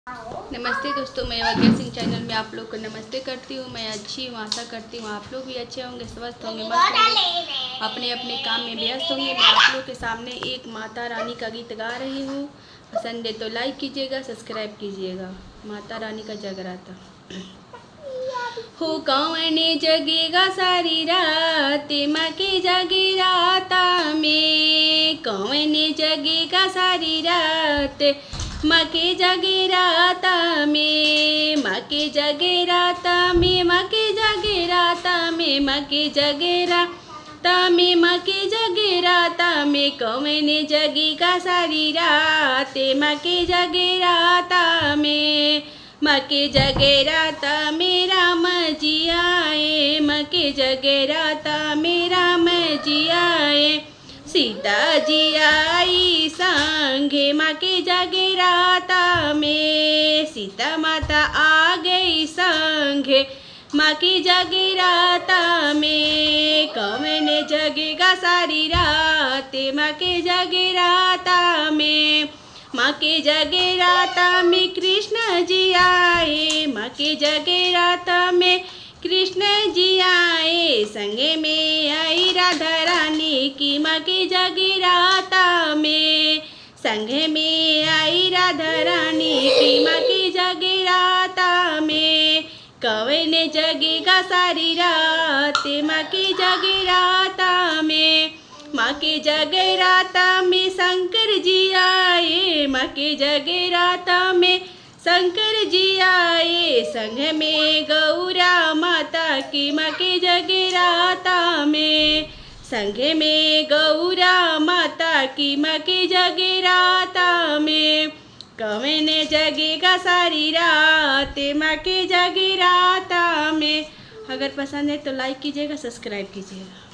नमस्ते दोस्तों, मैं वज्ञा सिंह चैनल में आप लोग को नमस्ते करती हूँ। मैं अच्छी हूँ, आशा करती हूँ आप लोग भी अच्छे होंगे, स्वस्थ होंगे, मस्त होंगे, अपने अपने काम में व्यस्त होंगे। मैं आप लोग के सामने एक माता रानी का गीत गा रही हूँ। पसंद है तो लाइक कीजिएगा, सब्सक्राइब कीजिएगा। माता रानी का जगराता। हो कौन जगेगा सारी रात माँ के जगराता में, कौन जगेगा सारी रात माँ के जगराता में, माँ के जगराता में, माँ के जगराता में, माँ के जगराता में, माँ के जगराता में, कौन जगेगा सारी रात माँ के जगराता में, माँ के जगराता में राम जी आए, माँ के जगराता में राम जी आए, सीता जी आई संगे माँ के जगराता में, सीता माता आ गई संगे माँ की जगराता में, कौन जगेगा सारी रात माँ के जगराता में, माँ के जगराता में कृष्ण जी आए, माँ के जगराता में कृष्ण जी आए, संगे में आई राधा रानी की माँ के जगराता में, संगे में आई राधा रानी की माँ के जगराता में, कौन जगेगा सारी रात माँ के जगराता में, माँ के जगराता में शंकर जी आए, माँ के जगराता में शंकर जी आए, संग में गौरा माता की माँ के जगराता में, संग में गौरा माता की माँ के जगराता में, कौन जगेगा सारी रात माँ के जगराता में। अगर पसंद है तो लाइक कीजिएगा, सब्सक्राइब कीजिएगा।